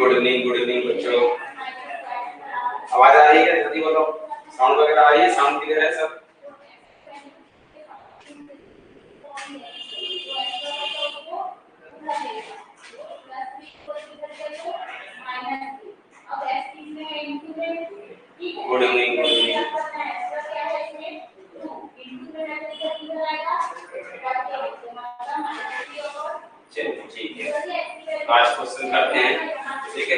Good evening बच्चों। आवाज आ रही है? जल्दी बोलो। साउंड वगैरह आ रही है? साउंड क्लियर है सब? Good evening good evening. चलिए ठीक है, आज क्वेश्चन करते हैं। ठीक है,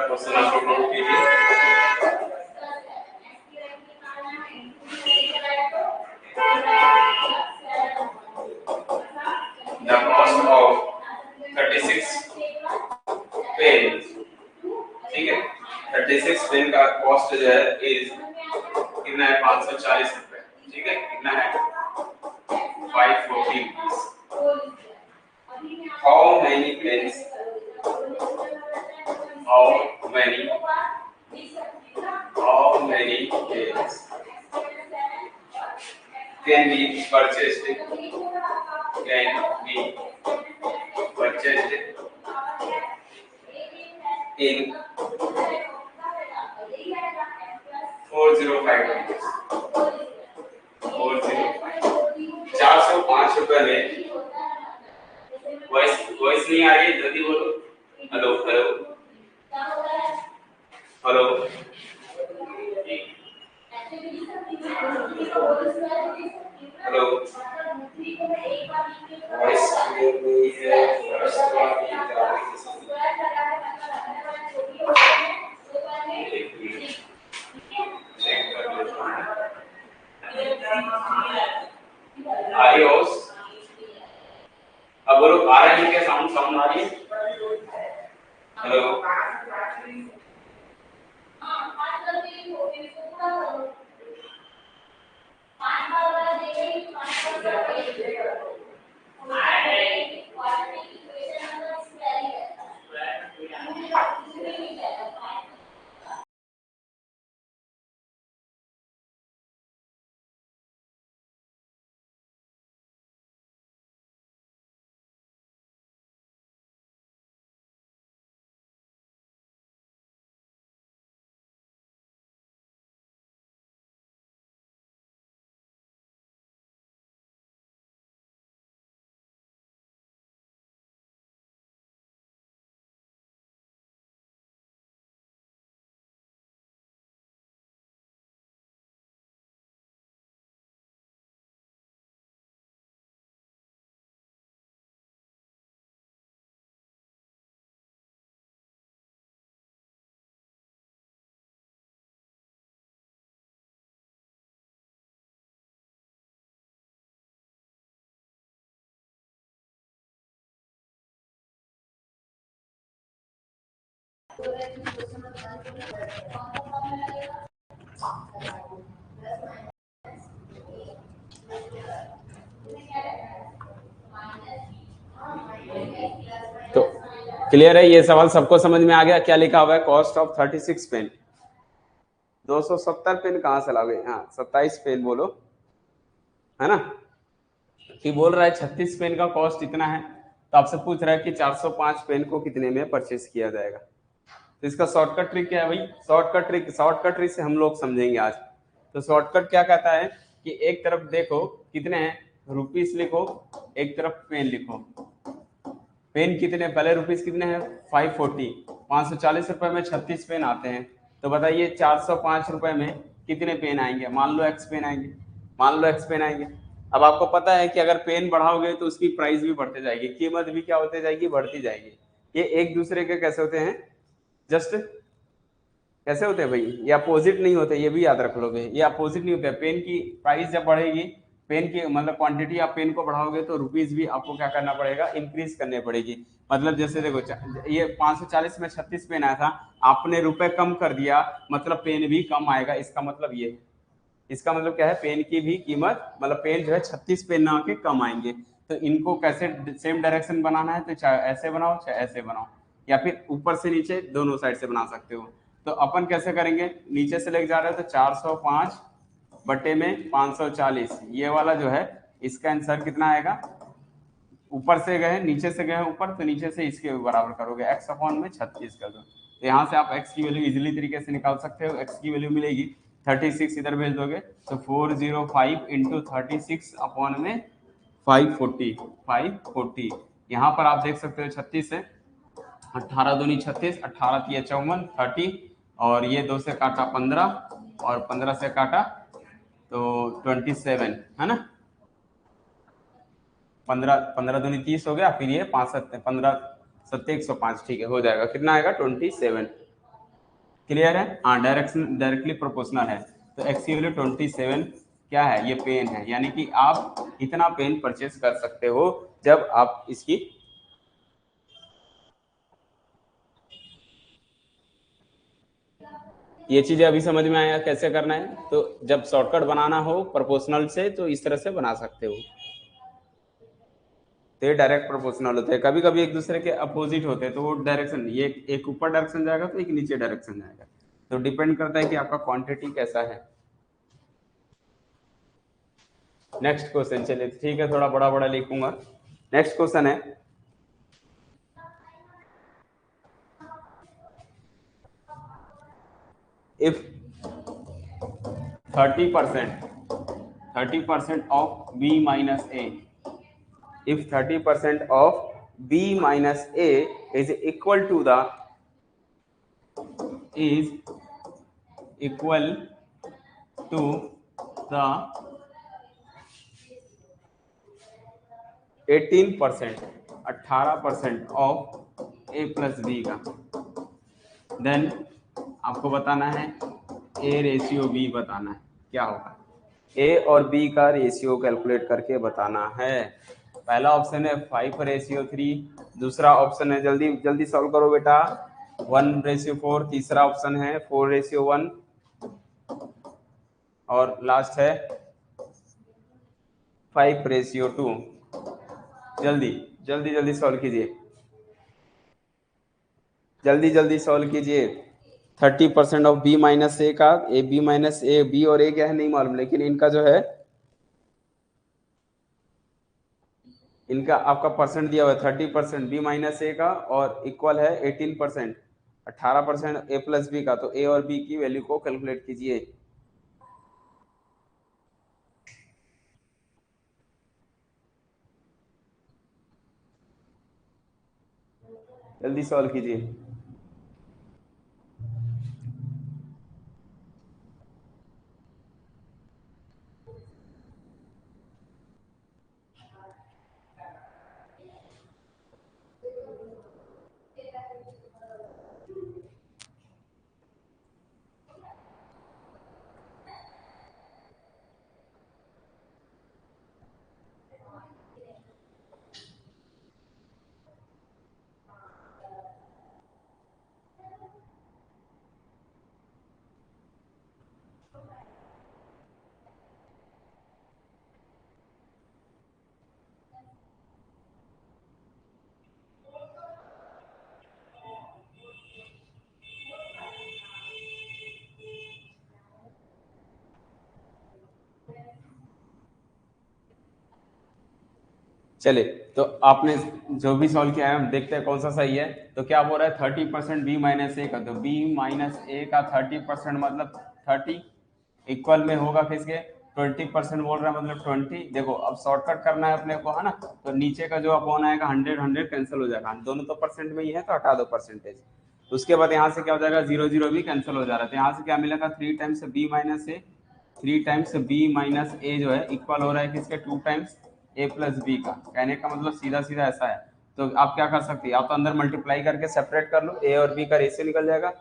क्वेश्चन आप लोग नोट कीजिए। The cost of 36 पेन, ठीक है, 36 पेन का कॉस्ट जो है इज कितना है? 540 रुपए। ठीक है, कितना है? 540 rupees. How many pens? How many pens can be purchased? Can be purchased in 405 rupees. 405 रुपए में। वॉइस नहीं आ रही है, जल्दी बोलो। Hello hello hello. Hello, voice clear नहीं है। अब बोलो, आ रही है क्या? साउंड साउंड आ रही है? हेलो, तो क्लियर है? ये सवाल सबको समझ में आ गया? क्या लिखा हुआ है? Cost of 36 pen. 270 पेन कहाँ से लाओगे? हाँ, 27 पेन बोलो, है ना? कि बोल रहा है 36 पेन का कॉस्ट इतना है, तो आपसे पूछ रहा है कि 405 पेन को कितने में परचेस किया जाएगा। तो इसका शॉर्टकट ट्रिक क्या है भाई? शॉर्टकट ट्रिक से हम लोग समझेंगे आज। तो शॉर्टकट क्या कहता है कि एक तरफ देखो कितने हैं, रुपीस लिखो, एक तरफ पेन लिखो। पेन कितने, पहले रुपीस कितने हैं? 540। 540 रुपए में 36 पेन आते हैं। तो बताइए 405 रुपए में कितने पेन आएंगे? मान लो एक्स पेन आएंगे। अब आपको पता है कि अगर पेन बढ़ाओगे तो उसकी प्राइस भी बढ़ते जाएगी, कीमत भी क्या होती जाएगी? बढ़ती जाएगी। ये एक दूसरे के कैसे होते हैं? जस्ट कैसे होते हैं भाई? ये अपोजिट नहीं होते, ये भी याद रख लोगे, ये अपोजिट नहीं होते। पेन की प्राइस जब बढ़ेगी, पेन की मतलब क्वांटिटी आप पेन को बढ़ाओगे तो रुपीस भी आपको क्या करना पड़ेगा? इंक्रीज करने पड़ेगी। मतलब जैसे देखो, ये 540 में 36 पेन आया था, आपने रुपए कम कर दिया, मतलब पेन भी कम आएगा। इसका मतलब ये है, इसका मतलब क्या है? पेन की भी कीमत, मतलब पेन जो है 36 पेन ना के कम आएंगे। तो इनको कैसे सेम डायरेक्शन बनाना है? तो चाहे ऐसे बनाओ चाहे ऐसे बनाओ, या फिर ऊपर से नीचे दोनों साइड से बना सकते हो। तो अपन कैसे करेंगे? नीचे से लेके जा रहे हो तो 405 बटे में 540, ये वाला जो है इसका आंसर कितना आएगा? ऊपर से गए नीचे से गए ऊपर, तो नीचे से इसके बराबर करोगे, x अपॉन में 36 कर दो। तो यहाँ से आप x की वैल्यू इजीली तरीके से निकाल सकते हो। x की वैल्यू मिलेगी 36, इधर भेज दोगे तो 405 इंटू 36 अपॉन में 540। यहाँ पर आप देख सकते हो 36 है, 18 दूनी 36, 18 तिया 54, 30, और ये 2 से काटा 15 और 15 से काटा तो 27 है ना। 15 दूनी 30 हो गया, फिर ये 5 7 15 7 105, ठीक है, हो जाएगा। कितना आएगा 27। क्लियर है? हाँ, डायरेक्टली प्रोपोर्शनल है। तो एक्स की वैल्यू 27 क्या है, ये पेन है, यानी कि आप इतना पेन परचेस कर सकते हो जब आप इसकी ये चीजें अभी समझ में आया कैसे करना है। तो जब शॉर्टकट बनाना हो प्रोपोर्शनल से तो इस तरह से बना सकते हो। तो ये डायरेक्ट प्रोपोर्शनल होते हैं, कभी कभी एक दूसरे के अपोजिट होते हैं, तो वो डायरेक्शन, ये एक ऊपर डायरेक्शन जाएगा तो एक नीचे डायरेक्शन जाएगा, तो डिपेंड करता है कि आपका क्वांटिटी कैसा है। नेक्स्ट क्वेश्चन, चलिए ठीक है, थोड़ा बड़ा बड़ा लिखूंगा। नेक्स्ट क्वेश्चन है, if 30% of b minus a, if 30% of b minus a is equal to the is equal to the 18% of A plus B का, देन आपको बताना है ए रेशियो बी बताना है, क्या होगा ए और बी का रेशियो कैलकुलेट करके बताना है। पहला ऑप्शन है 5:3, दूसरा ऑप्शन है, जल्दी जल्दी सॉल्व करो बेटा, 1:4, तीसरा ऑप्शन है 4:1, और लास्ट है 5:2। जल्दी जल्दी जल्दी सॉल्व कीजिए, जल्दी जल्दी सॉल्व कीजिए। 30% ऑफ बी माइनस ए का, A B minus A, B और ए क्या है नहीं मालूम, लेकिन इनका जो है, इनका आपका परसेंट दिया हुआ है 30% बी माइनस ए का, और इक्वल है 18%, 18% ए प्लस बी का। तो ए और बी की वैल्यू को कैलकुलेट कीजिए, जल्दी सॉल्व कीजिए। चले, तो आपने जो भी सॉल्व किया है हम देखते हैं कौन सा सही है। तो क्या बोल रहा है 30% बी माइनस ए का, तो बी माइनस ए का 30% मतलब 30 इक्वल में होगा किसके, 20% बोल रहा है मतलब 20। देखो अब शॉर्टकट करना है अपने को, है ना, तो नीचे का जो अपॉन आएगा 100 100 कैंसिल हो जाएगा, दोनों तो परसेंट में ही है तो हटा दो परसेंटेज। उसके बाद यहाँ से क्या हो जाएगा, 0 0 भी कैंसिल हो जा रहा है, तो यहाँ से क्या मिलेगा 3 टाइम्स बी माइनस ए, 3 टाइम्स बी माइनस ए जो है इक्वल हो रहा है किसके, 2 टाइम्स ए प्लस बी का। कहने का मतलब सीधा सीधा ऐसा है। तो आप क्या कर सकते हैं, आप तो अंदर मल्टीप्लाई करके सेपरेट कर लो, ए और बी का रेशियो निकल जाएगा,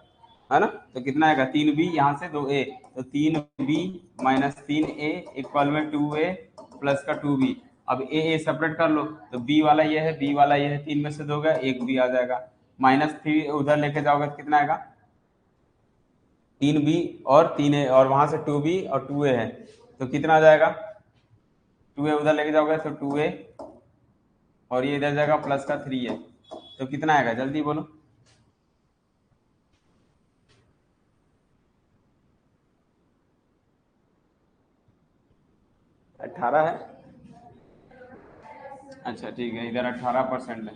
है ना। तो कितना आएगा 3b, यहाँ से 2a, तो 3b माइनस 3a इक्वल में 2a प्लस का 2b। अब ए सेपरेट कर लो, तो b वाला ये है, b वाला ये है, 3 में से 2 गया, एक b आ जाएगा, -3 उधर लेके जाओगे तो कितना आएगा 3b और 3a, और वहां से 2b और 2a है, तो कितना आ जाएगा 2a उधर लेके जाओगे तो 2a, और ये इधर जाएगा प्लस का 3 है, तो कितना आएगा जल्दी बोलो। 18 है, अच्छा ठीक है, इधर 18% है,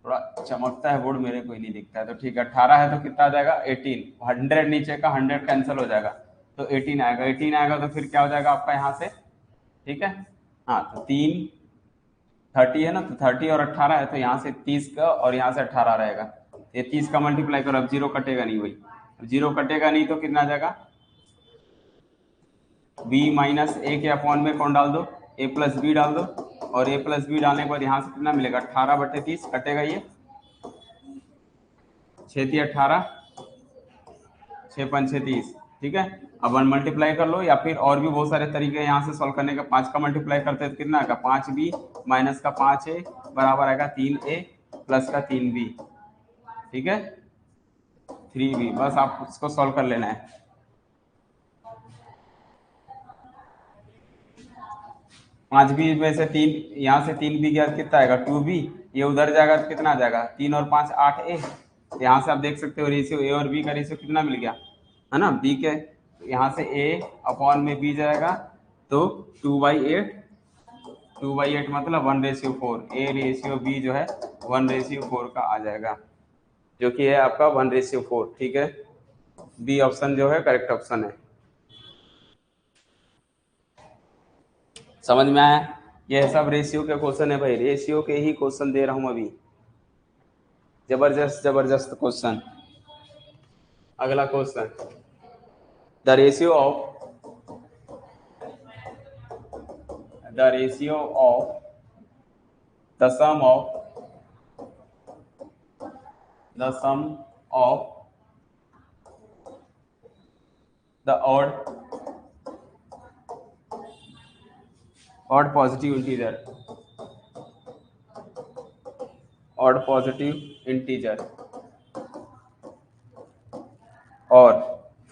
थोड़ा चमकता है बोर्ड, मेरे को ही नहीं दिखता है। तो ठीक है, 18 है तो कितना आ जाएगा 18, 100 नीचे का 100 कैंसिल हो जाएगा तो 18 आएगा, 18 आएगा तो फिर क्या हो जाएगा आपका यहाँ से, ठीक है। हाँ तो 3 30 है ना, तो 30 और 18 है तो यहाँ से 30 का और यहाँ से 18 रहेगा, ये 30 का मल्टीप्लाई करो, अब जीरो कटेगा नहीं भाई, अब जीरो कटेगा नहीं तो कितना आ जाएगा, बी माइनस ए के अपॉन में कौन डाल दो, ए प्लस बी डाल दो, और ए प्लस बी डालने के बाद यहाँ से कितना मिलेगा 18/30 कटेगा, ये 6×18 6×5 = 30, ठीक है। अब 1 मल्टीप्लाई कर लो, या फिर और भी बहुत सारे तरीके हैं यहाँ से सॉल्व करने का। 5 का मल्टीप्लाई करते हैं तो कितना आएगा 5b माइनस का 5a बराबर आएगा 3a प्लस का 3b, ठीक है 3b, बस आप उसको सॉल्व कर लेना है। 5b में से 3, यहाँ से 3b गया कितना आएगा 2b, ये उधर जाएगा तो कितना आ जाएगा 3 और 5 8a, यहाँ से आप देख सकते हो रेशियो ए और बी का रेशियो कितना मिल गया है ना, बी के यहाँ से a अपॉन में b जाएगा तो 2/8, 2/8 मतलब 1/4, ए रेशियो बी जो है 1/4 का आ जाएगा, जो कि है आपका 1/4, ठीक है। बी ऑप्शन जो है करेक्ट ऑप्शन है। समझ में आया, ये सब रेशियो के क्वेश्चन है भाई, रेशियो के ही क्वेश्चन दे रहा हूं अभी, जबरदस्त जबरदस्त क्वेश्चन। अगला question, the ratio of the sum of the odd positive integer और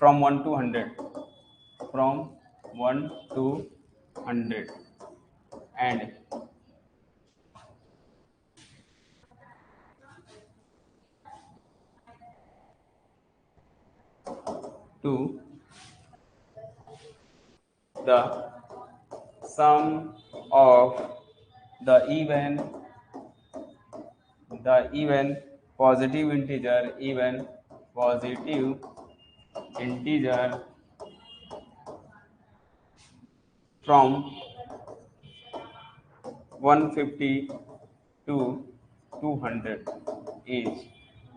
from 1 to 100, from 1 to 100 and to the sum of the even positive integer from 150 to 200 is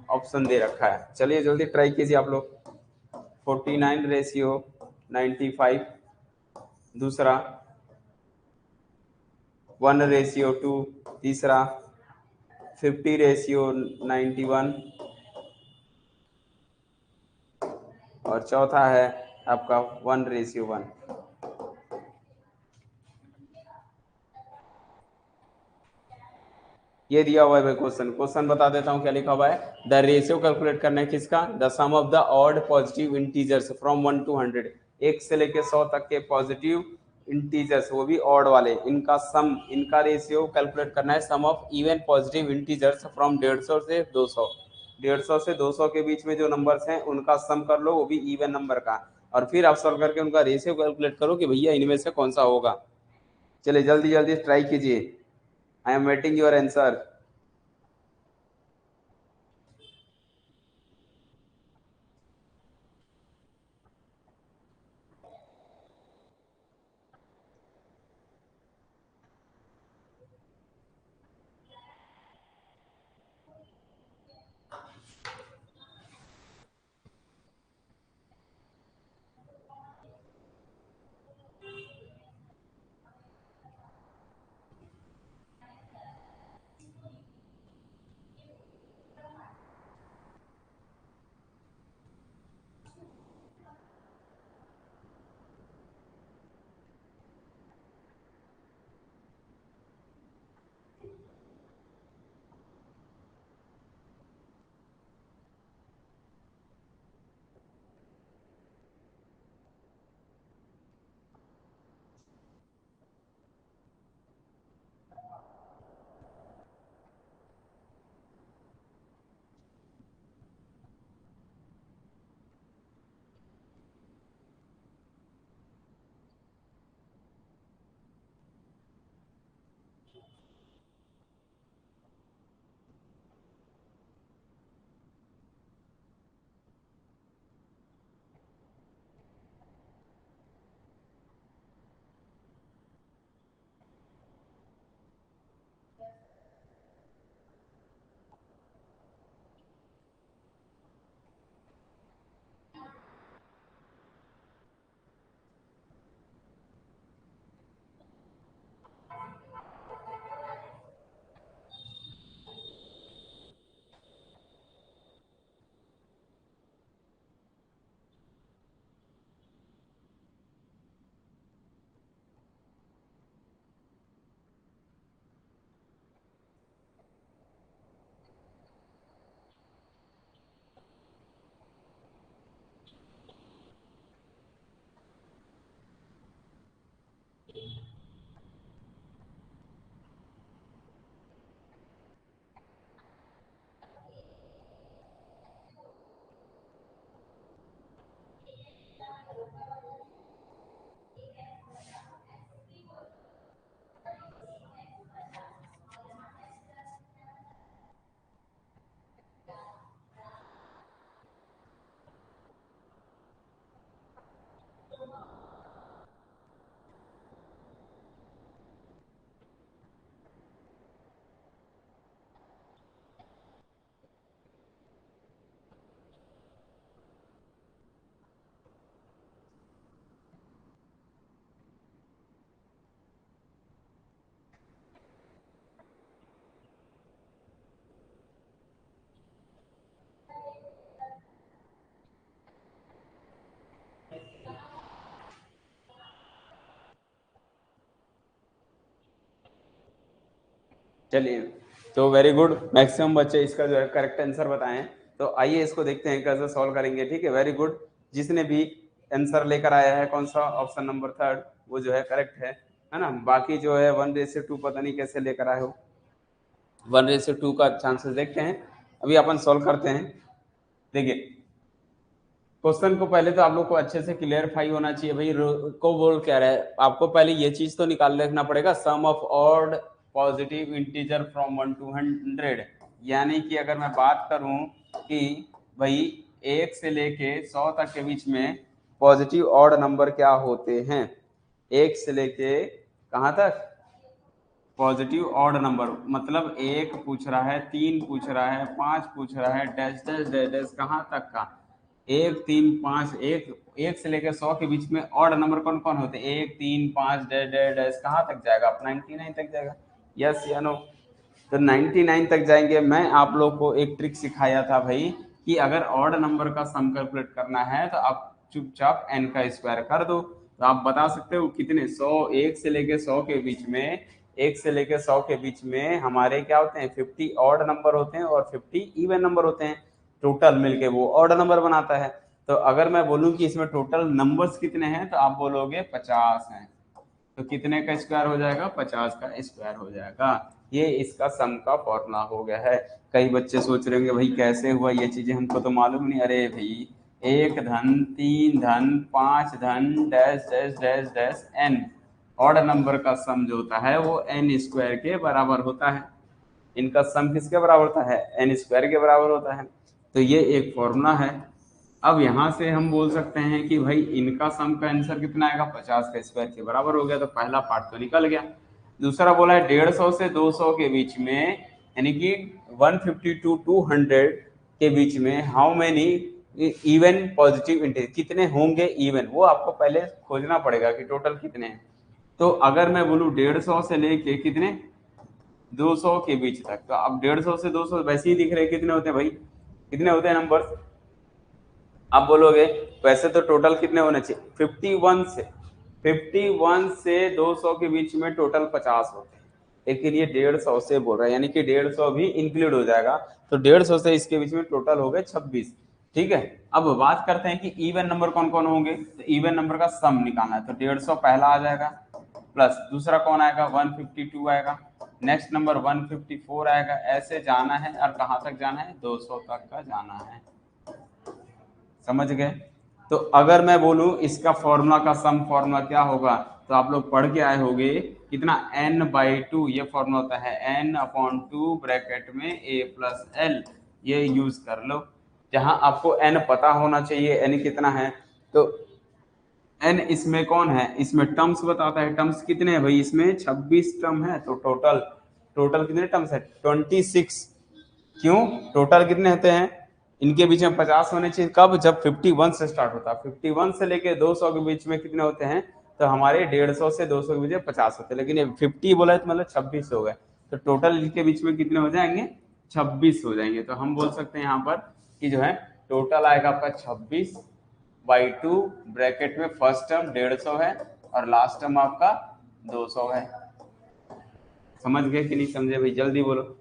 option दे रखा है। चलिए जल्दी ट्राई कीजिए आप लोग। 49/95, दूसरा 1/2, तीसरा 50/91 और चौथा है आपका 1/1। ये दिया हुआ है क्वेश्चन बता देता हूँ क्या लिखा हुआ है। द रेशियो कैलकुलेट करना है किसका, the sum of the odd positive integers from 1 to 100, 1 से लेके 100 तक के पॉजिटिव इंटीजर्स, वो भी ऑड वाले, इनका सम, इनका रेशियो कैलकुलेट करना है। Sum of even positive integers from 150 से 200, 150 से 200 के बीच में जो नंबर्स हैं उनका सम कर लो, वो भी इवन नंबर का, और फिर आप सॉल्व करके उनका रेशियो कैलकुलेट करो कि भैया इनमें से कौन सा होगा। चलिए जल्दी जल्दी ट्राई कीजिए, I am waiting your answer. चलिए, तो वेरी गुड, मैक्सिमम बच्चे इसका जो है करेक्ट आंसर बताएं। तो आइए इसको देखते हैं कैसे सॉल्व करेंगे। ठीक है, वेरी गुड। जिसने भी आंसर लेकर आया है कौन सा, ऑप्शन नंबर 3 वो जो है करेक्ट है ना। बाकी जो है 1:2 पता नहीं कैसे लेकर आए हो। 1:2 का चांसेस देखते हैं, अभी अपन सॉल्व करते हैं। देखिए क्वेश्चन को पहले तो आप लोग को अच्छे से क्लियरफाई होना चाहिए भाई को बोल क्या रहा है। आपको पहले ये चीज तो निकाल रखना पड़ेगा, sum of odd positive integer from 1 to 100। यानी कि अगर मैं बात करूं कि भाई 1 से लेके 100 तक के बीच में पॉजिटिव ऑड नंबर क्या होते हैं, 1 से लेके कहां तक पॉजिटिव ऑड नंबर, मतलब 1 पूछ रहा है, 3 पूछ रहा है, 5 पूछ रहा है, डैश डैश डैश डैश कहाँ तक का 1 3 5 1 से लेकर 100 के बीच में ऑड नंबर कौन कौन होते हैं, 1 3 5 डैश डैश डैश कहाँ तक जाएगा, आप 99 तक जाएगा, यस या नो। तो 99 तक जाएंगे। मैं आप लोग को एक ट्रिक सिखाया था भाई कि अगर ऑड नंबर का सम कैलकुलेट करना है तो आप चुपचाप n का स्क्वायर कर दो। तो आप बता सकते हो कितने 100, 1 से लेके 100 के बीच में, 1 से लेके 100 के बीच में हमारे क्या होते हैं 50 ऑड नंबर होते हैं और 50 इवन नंबर होते हैं। टोटल मिलके वो ऑड नंबर बनाता है। तो अगर मैं बोलूं कि इसमें टोटल नंबर्स कितने हैं तो आप बोलोगे 50 हैं। तो कितने का स्क्वायर हो जाएगा, 50 का स्क्वायर हो जाएगा। ये इसका सम का फॉर्मूला हो गया है। कई बच्चे सोच रहे होंगे भाई कैसे हुआ ये चीजें, हमको तो मालूम नहीं। अरे भाई 1 धन 3 धन 5 धन dash dash dash dash n, odd number का सम जो होता है वो n स्क्वायर के बराबर होता है। इनका सम किसके बराबर होता है, n स्क्वायर के बराबर होता है। तो ये एक फॉर्मूला है। अब यहाँ से हम बोल सकते हैं कि भाई इनका सम का आंसर कितना आएगा, 50 का स्क्वायर के बराबर हो गया। तो पहला पार्ट तो निकल गया। दूसरा बोला है 150 से 200 के बीच में, यानी कि 150 to 200 के बीच में how many even positive integer, कितने होंगे इवन, वो आपको पहले खोजना पड़ेगा कि टोटल कितने हैं। तो अगर मैं बोलूँ 150 से लेके कितने 200 के बीच तक, तो अब 150 से 200 वैसे ही दिख रहे कितने होते हैं भाई, कितने होते हैं नंबर, आप बोलोगे वैसे तो टोटल कितने होने चाहिए 51 से 200 के बीच में टोटल 50 होते हैं, लेकिन ये 150 से बोल रहा है, यानी कि 150 भी इंक्लूड हो जाएगा। तो 150 से इसके बीच में टोटल हो गए 26। ठीक है, अब बात करते हैं कि इवन नंबर कौन कौन होंगे। तो इवन नंबर का सम निकालना है। तो 150 पहला आ जाएगा, प्लस दूसरा कौन आएगा 152 आएगा, नेक्स्ट नंबर 154 आएगा। ऐसे जाना है और कहाँ तक जाना है 200 तक का जाना है। समझ गए। तो अगर मैं बोलूं इसका फॉर्मूला का सम फॉर्मूला क्या होगा, तो आप लोग पढ़ के आए होंगे कितना n/2, ये फॉर्मूला होता है n/2 ब्रैकेट में a प्लस l, ये यूज कर लो। जहां आपको n पता होना चाहिए n कितना है। तो n इसमें कौन है, इसमें टर्म्स बताता है। टर्म्स कितने हैं भाई, इसमें 26 टर्म है। तो टोटल कितने टर्म्स है 26। क्यों, टोटल कितने होते हैं, इनके बीच में 50 होने चाहिए। कब, जब 51 से स्टार्ट होता है। 51 से लेके 200 के बीच में कितने होते हैं, तो हमारे 150 से 200 के बीच में 50 होते हैं, लेकिन ये 50 बोला है तो मतलब 26 हो गए। तो टोटल इनके बीच में कितने हो जाएंगे 26 हो जाएंगे। तो हम बोल सकते हैं यहाँ पर कि जो है टोटल आएगा आपका 26/2 ब्रैकेट में फर्स्ट टर्म 150 है और लास्ट टर्म आपका 200 है। समझ गए कि नहीं समझे भाई, जल्दी बोलो।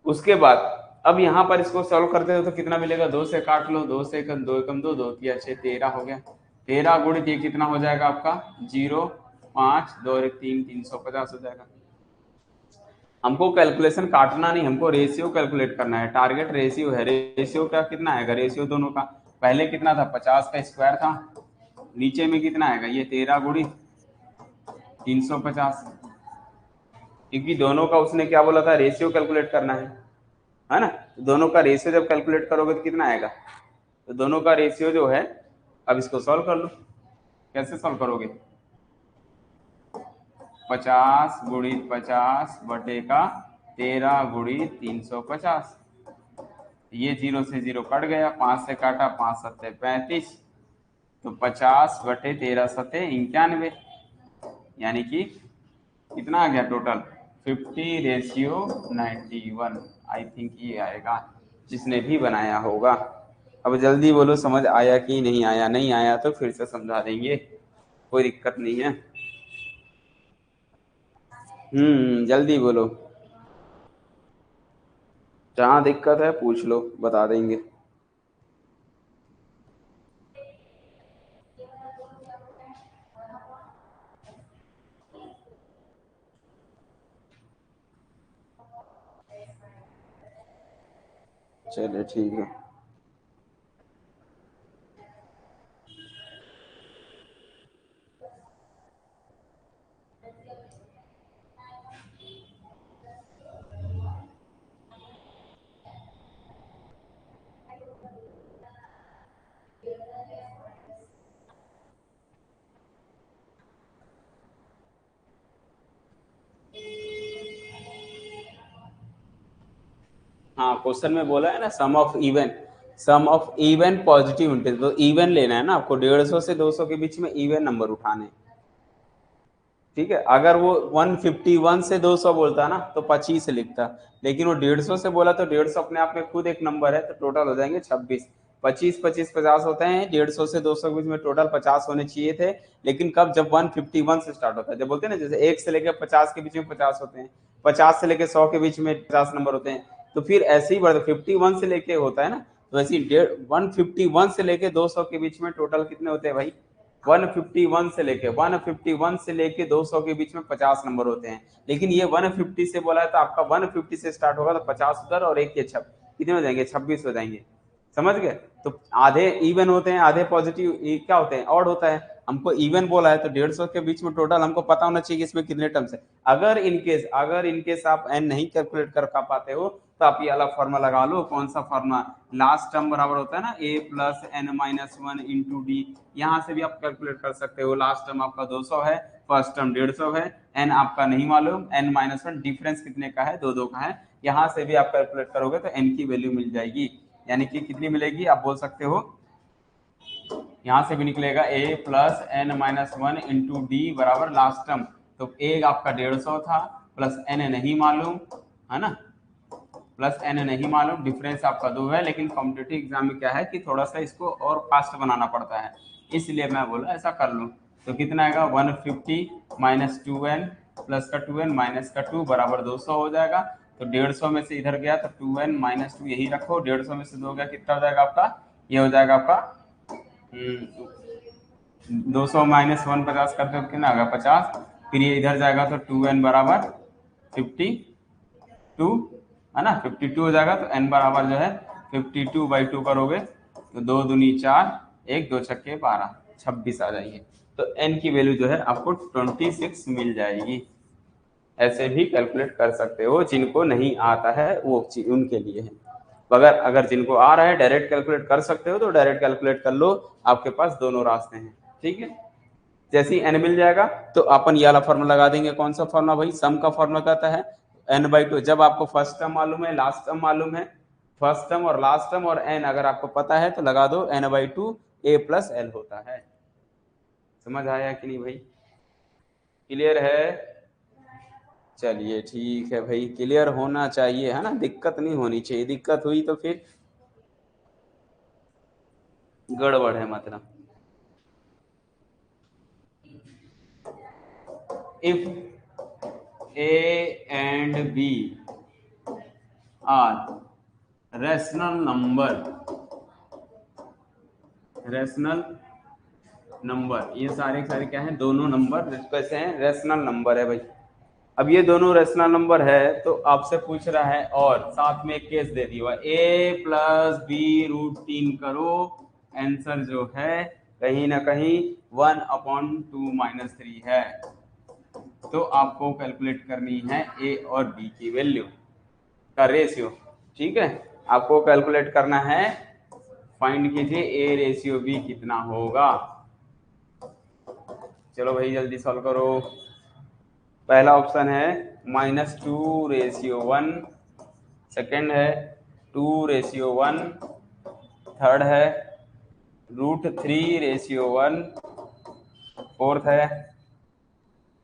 उसके बाद अब यहाँ पर इसको सॉल्व करते हो तो कितना मिलेगा, 2 से काट लो, 2 से 2 एकम 2, 2 3 6 13 हो गया। 13 गुणित ये कितना हो जाएगा आपका 0, 5 2 और 1 3, 350 हो जाएगा। हमको कैलकुलेशन काटना नहीं, हमको रेशियो कैलकुलेट करना है। टारगेट रेशियो है। रेशियो का कितना आएगा? रेशियो दोनों का पहले कितना था? 50 का स्क्वायर था। नीचे में कितना आएगा? ये 13 गुणी 350, क्योंकि दोनों का उसने क्या बोला था? रेशियो कैलकुलेट करना है ना? दोनों का रेशियो जब कैलकुलेट करोगे तो कितना आएगा? तो दोनों का रेशियो जो है, अब इसको सॉल्व कर लो। कैसे सॉल्व करोगे? 50 गुणित 50 बटे का 13 गुणित 350। ये 0 से 0 कट गया, 5 से काटा, 5 सत्ते 35, तो 50 बटे 13 सत्ते 91, यानी कि कितना आ गया टोटल? 50:91। आई थिंक ये आएगा, जिसने भी बनाया होगा। अब जल्दी बोलो, समझ आया कि नहीं आया? नहीं आया तो फिर से समझा देंगे, कोई दिक्कत नहीं है। जल्दी बोलो, जहाँ दिक्कत है पूछ लो, बता देंगे। चलिए ठीक है। हाँ, क्वेश्चन में बोला है ना, सम ऑफ इवन पॉजिटिव इंटीजर, तो इवन लेना है ना आपको। 150 से 200 के बीच में इवन नंबर उठाने, ठीक है। अगर वो 151 से 200 बोलता ना तो 25 लिखता, लेकिन वो 150 से बोला तो 150 अपने आप में खुद एक नंबर है, तो टोटल हो जाएंगे 26। 25 25 50 होते हैं। 150 से 200 के बीच में टोटल 50 होने चाहिए थे, लेकिन कब? जब 151 से स्टार्ट होता है। जब बोलते हैं ना, जैसे 1 से लेकर 50 के बीच में 50 होते हैं, 50 से लेकर 100 के बीच में 50 नंबर होते हैं, तो फिर ऐसे ही बढ़ते। 51 से लेके होता है ना, तो ऐसे 151 से लेके 200 के बीच में टोटल कितने होते हैं भाई? 151 से लेके 200 के बीच में 50 नंबर होते हैं, लेकिन ये 150 से बोला है तो आपका 150 से स्टार्ट होगा, तो 50 उधर और एक ये कितने हो जाएंगे? 26 हो जाएंगे। समझ गए? तो आधे इवन होते हैं, आधे पॉजिटिव क्या होते हैं? ऑड होता है। हमको इवन बोला है तो 150 के बीच में टोटल हमको पता होना चाहिए कि इसमें कितने टर्म्स है। अगर इनकेस आप एन नहीं कैलकुलेट कर पाते हो, तो आप ये वाला फॉर्मूला लगा लो। कौन सा फॉर्मूला? लास्ट टर्म बराबर होता है ना a plus N minus 1 into D. यहाँ से भी आप कैलकुलेट कर सकते हो। लास्ट टर्म आपका 200 है, फर्स्ट टर्म 150 है, एन आपका नहीं मालूम, एन माइनस 1 डिफरेंस कितने का है? 2 का है। यहाँ से भी आप कैलकुलेट करोगे तो एन की वैल्यू मिल जाएगी, यानी कि कितनी मिलेगी? आप बोल सकते हो, यहाँ से भी निकलेगा a plus N minus 1 into D बराबर लास्ट टर्म। तो a आपका 150 था, प्लस n नहीं मालूम है ना, प्लस n नहीं मालूम, डिफरेंस आपका 2 है। लेकिन कॉम्पिटिटिव एग्जाम में क्या है कि थोड़ा सा इसको और फास्ट बनाना पड़ता है, इसलिए मैं बोला ऐसा कर लूँ। तो कितना आएगा? 150 माइनस 2n प्लस का 2n माइनस का 2 बराबर 200 हो जाएगा। तो 150 में से इधर गया तो 2n माइनस 2 यही रखो, 150 में से 2 गया, कितना हो जाएगा आपका? ये हो जाएगा आपका 200 माइनस 150 करते हो कितना होगा? 50। फिर ये इधर जाएगा तो 2n बराबर 52 है ना, 52 हो जाएगा। तो n बराबर जो है 52/2 करोगे तो 2 दूनी 4, 1 2 छक्के 12, 26 आ जाएगी। तो n की वैल्यू जो है आपको 26 मिल जाएगी। ऐसे भी कैलकुलेट कर सकते हो। जिनको नहीं आता है वो उनके लिए है। अगर जिनको आ रहा है डायरेक्ट कैलकुलेट कर सकते हो तो डायरेक्ट कैलकुलेट कर लो, आपके पास दोनों रास्ते हैं। ठीक है, जैसे ही n मिल जाएगा तो अपन ये वाला फॉर्मूला लगा देंगे। कौन सा फॉर्मूला भाई? सम का फॉर्मूला कहता है n/2। जब आपको फर्स्ट टर्म मालूम है, लास्ट टर्म मालूम है, फर्स्ट टर्म और लास्ट टर्म और n अगर आपको पता है तो लगा दो, n/2 a प्लस l होता है। समझ आया कि नहीं भाई? क्लियर है? चलिए ठीक है भाई, क्लियर होना चाहिए है ना, दिक्कत नहीं होनी चाहिए। दिक्कत हुई तो फिर गड़बड़ है मतलब। If a and b are rational number, ये सारे के सारे क्या हैं, दोनों नंबर कैसे हैं, रेशनल नंबर है भाई। अब ये दोनों रेशनल नंबर है तो आपसे पूछ रहा है और साथ में एक केस दे दिया a प्लस बी रूट 3 करो, आंसर जो है कहीं ना कहीं 1/2 - 3 है। तो आपको कैलकुलेट करनी है a और b की वैल्यू का रेशियो, ठीक है। आपको कैलकुलेट करना है, फाइंड कीजिए a रेशियो b कितना होगा। चलो भाई जल्दी सॉल्व करो। पहला ऑप्शन है -2/1, सेकेंड है 2/1, थर्ड है √3/1, फोर्थ है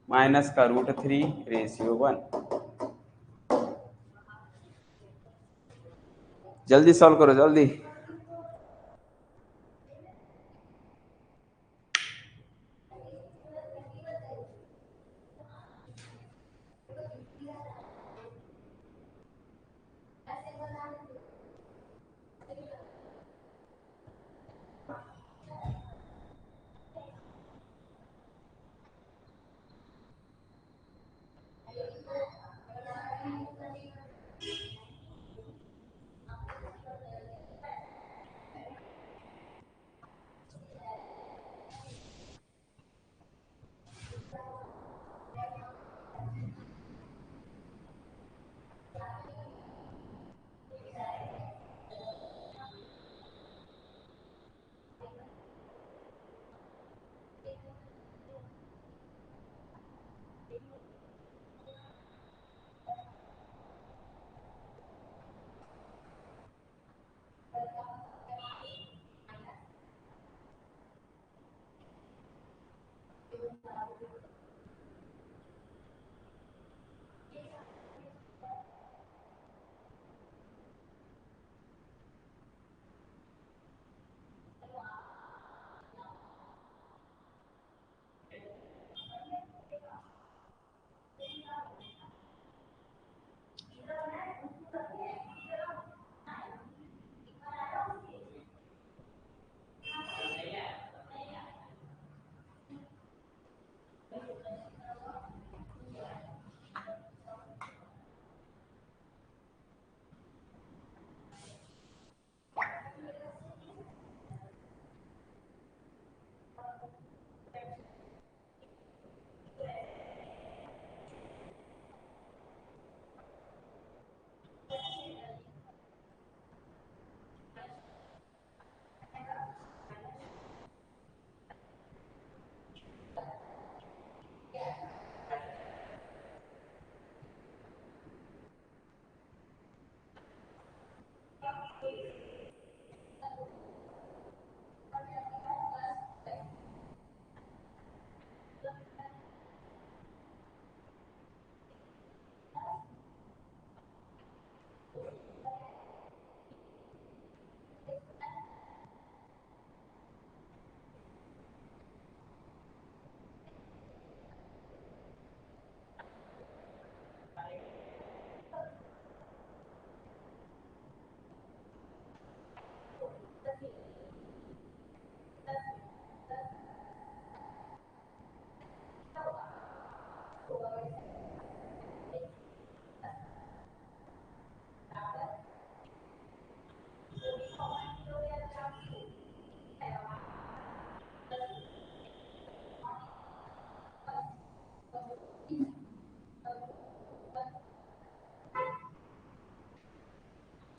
-√3/1। जल्दी सॉल्व करो जल्दी।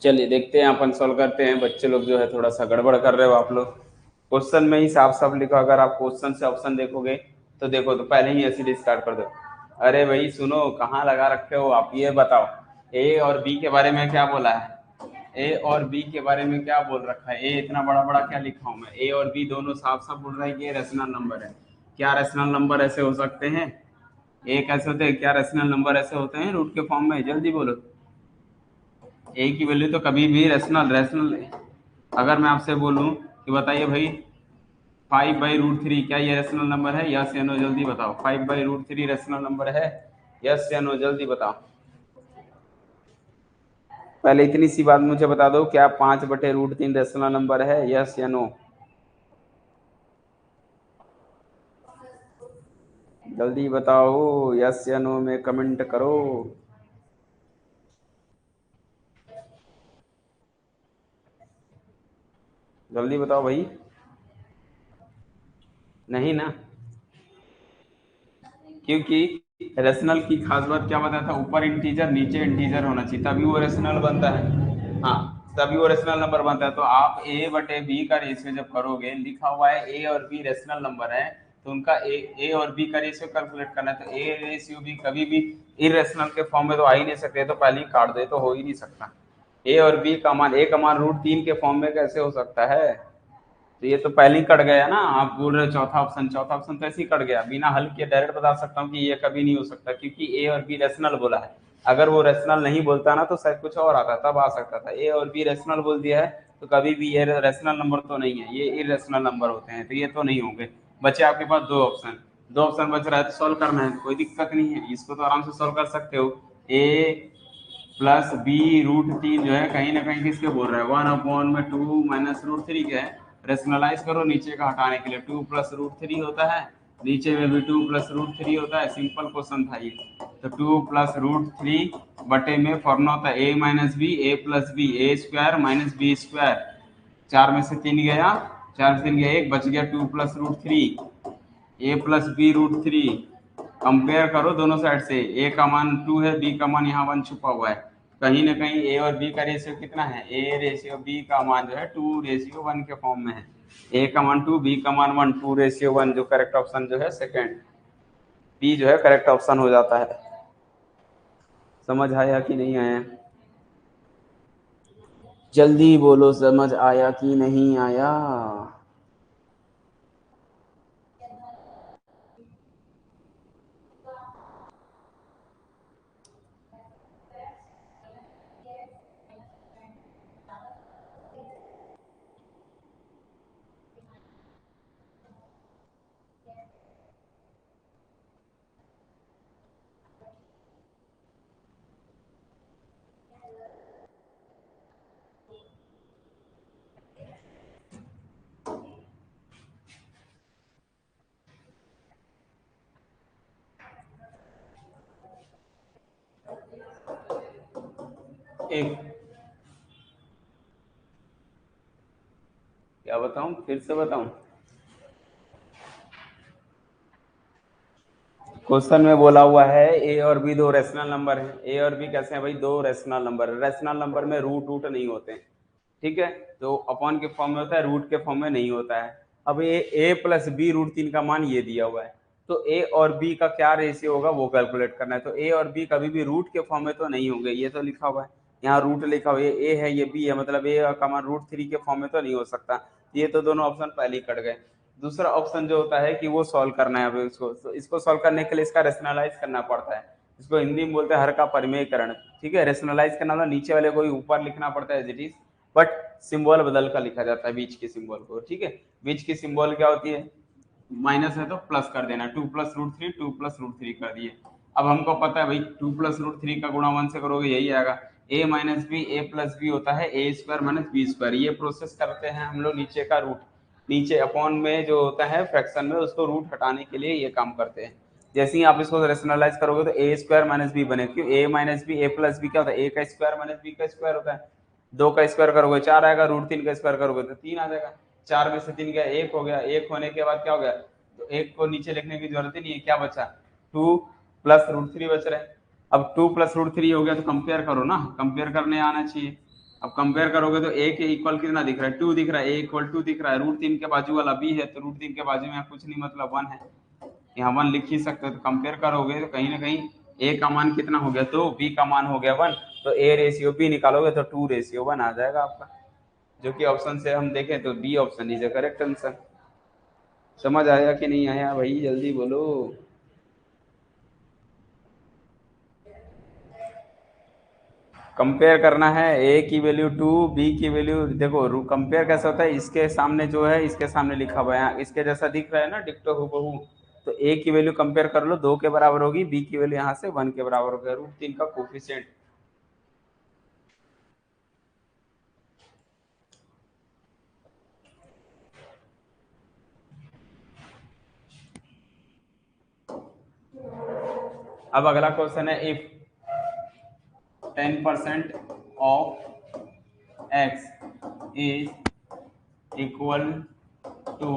चलिए देखते हैं, अपन सॉल्व करते हैं। बच्चे लोग जो है थोड़ा सा गड़बड़ कर रहे हो आप लोग। क्वेश्चन में ही साफ साफ लिखा, अगर आप क्वेश्चन से ऑप्शन देखोगे तो देखो तो पहले ही ऐसे स्टार्ट कर दो। अरे भाई सुनो, कहाँ लगा रखे हो आप, ये बताओ ए और बी के बारे में क्या बोला है, ए और बी के बारे में क्या बोल रखा है। ए इतना बड़ा बड़ा क्या लिखा हूं मैं, ए और बी दोनों साफ साफ बोल रहा है कि ये रेशनल नंबर है। क्या रेशनल नंबर ऐसे हो सकते हैं, ए कैसे होते हैं, क्या रेशनल नंबर ऐसे होते हैं रूट के फॉर्म में, जल्दी बोलो। ए की वैल्यू तो कभी भी रेशनल रेशनल अगर मैं आपसे बोलूं कि बताइए भाई 5/√3 क्या ये रेशनल नंबर है, यस या नो, जल्दी बताओ। 5/√3 रेशनल नंबर है, यस या नो, जल्दी बताओ। पहले इतनी सी बात मुझे बता दो, क्या 5/√3 रेशनल नंबर है, यस या नो। जल्दी बताओ, यस या नो में कमेंट करो। जल्दी बताओ भाई। नहीं ना, क्योंकि रेशनल की खास बात क्या बताया था, ऊपर इंटीजर नीचे इंटीजर होना चाहिए, तभी वो रेशनल बनता है। हाँ, तभी वो रेशनल नंबर बनता है। तो आप ए बटे बी का रेशियो जब करोगे, लिखा हुआ है ए और बी रेशनल नंबर है, तो उनका ए और बी का रेशियो कैलकुलेट करना है। तो ए रेशियो बी कभी भी इरेशनल के फॉर्म में तो आ ही नहीं सकते, तो पहले ही काट दे, तो हो ही नहीं सकता। ए और बी का मान, ए का मान √3 के फॉर्म में कैसे हो सकता है? तो ये तो पहले ही कट गया ना। आप बोल रहे हो चौथा ऑप्शन तो ऐसे ही कट गया, बिना हल किए डायरेक्ट बता सकता हूँ कि ये कभी नहीं हो सकता, क्योंकि ए और बी रेशनल बोला है। अगर वो रेशनल नहीं बोलता ना, तो शायद कुछ और आता, तब आ सकता था। ए और बी रेशनल बोल दिया है, तो कभी भी ये रेशनल नंबर तो नहीं है, ये इरेशनल नंबर होते हैं, तो ये तो नहीं होंगे। बचे आपके पास दो ऑप्शन बच रहा है, तो सॉल्व करना है, कोई दिक्कत नहीं है, इसको तो आराम से सॉल्व कर सकते हो। ए प्लस बी √3 जो है कहीं ना कहीं किसके बोल रहा है, 1/2 माइनस √3 क्या है, रेशनलाइज करो नीचे का हटाने के लिए। 2 प्लस √3 होता है, नीचे में भी 2 प्लस √3 होता है, सिंपल क्वेश्चन था ये। तो 2 प्लस √3 बटे में फॉर्मूला होता है ए माइनस बी, ए प्लस बी, ए स्क्वायर माइनस बी स्क्वायर। 4 में से 3 गया, 4 से 3 गया 1, बच गया 2 प्लस √3, ए प्लस बी √3। कंपेयर करो दोनों साइड से, ए का मान 2 है, बी का मान यहाँ 1 छुपा हुआ है। कहीं ना कहीं ए और बी का रेशियो कितना है, ए रेशियो बी का मान जो है 2:1 के फॉर्म में है। ए का मान 2, बी का मान 1, 2:1, जो करेक्ट ऑप्शन जो है सेकंड बी जो है करेक्ट ऑप्शन हो जाता है। समझ आया कि नहीं आया? जल्दी बोलो, समझ आया कि नहीं आया? एक क्या बताऊं, फिर से बताऊं? क्वेश्चन में बोला हुआ है ए और बी दो रेशनल नंबर हैं। ए और बी कैसे हैं भाई? दो रेशनल नंबर। रेशनल नंबर में रूट रूट नहीं होते हैं, ठीक है? तो अपॉन के फॉर्म में होता है, रूट के फॉर्म में नहीं होता है। अब ये ए प्लस बी √3 का मान ये दिया हुआ है, तो ए और बी का क्या रेशियो होगा वो कैलकुलेट करना है। तो ए और बी कभी भी रूट के फॉर्म में तो नहीं होंगे, ये तो लिखा हुआ है, यहाँ रूट लिखा हुआ है, ये ए है ये बी है, मतलब ए का मान √3 के फॉर्म में तो नहीं हो सकता। ये तो दोनों ऑप्शन पहले ही कट गए। दूसरा ऑप्शन जो होता है कि वो सॉल्व करना है, अभी इसको, तो इसको सॉल्व करने के लिए इसका रेशनलाइज करना पड़ता है। इसको हिंदी में बोलते हैं हर का परिमेयकरण, ठीक है? रेशनलाइज करना मतलब नीचे वाले को ही ऊपर लिखना पड़ता है as it is, but symbol बदल कर लिखा जाता है, बीच के सिंबल को, ठीक है? बीच की सिंबल क्या होती है, माइनस है तो प्लस कर देना, 2 प्लस √3, 2 प्लस √3 कर दिए। अब हमको पता है भाई 2 प्लस √3 का गुणा 1 से करोगे यही आएगा, ए माइनस बी, ए प्लस बी होता है ए स्क्वायर माइनस बी स्क्वायर। ये प्रोसेस करते हैं हम लोग नीचे का रूट, नीचे अपॉन में जो होता है फ्रैक्शन में, उसको रूट हटाने के लिए ये काम करते हैं। जैसे ही आप इसको रेशनलाइज करोगे तो ए स्क्वायर माइनस बी बने, क्यों? ए माइनस बी, ए प्लस बी क्या होता है, ए का स्क्वायर माइनस बी का स्क्वायर होता है। 2 का स्क्वायर करोगे 4 आएगा, √3 का स्क्वायर करोगे तो 3 आ जाएगा। 4 में से 3 गया 1 हो गया, 1 होने के बाद क्या हो गया, तो 1 को नीचे लिखने की जरूरत ही नहीं है, क्या बचा, 2 प्लस √3 बच रहा है। अब 2 प्लस √3 हो गया तो कंपेयर करो ना, कंपेयर करने आना चाहिए। अब कंपेयर करोगे तो ए के इक्वल कितना दिख रहा है, 2 दिख रहा है, ए इक्वल 2 दिख रहा है, √3 के बाजू वाला बी है, तो √3 के बाजू में कुछ नहीं मतलब 1 है, यहाँ 1 लिख ही सकते हो। तो कंपेयर करोगे तो कहीं ना कहीं ए का मान कितना हो गया, 2, बी का मान हो गया 1, तो ए रेशियो बी निकालोगे तो 2:1 आ जाएगा आपका, जो कि ऑप्शन से हम देखें तो B option is the correct answer. समझ आया कि नहीं आया भाई, जल्दी बोलो। कंपेयर करना है, ए की वैल्यू 2, बी की वैल्यू, देखो कंपेयर कैसे होता है, इसके सामने जो है इसके सामने लिखा हुआ है, यहाँ इसके जैसा दिख रहा है ना, डिक्टो हूबहू। तो ए की वैल्यू कंपेयर कर लो, 2 के बराबर होगी, बी की वैल्यू यहाँ से 1 के बराबर होगी, √3 का कोफिशिएंट। अब अगला क्वेश्चन है, if 10% of x is equal to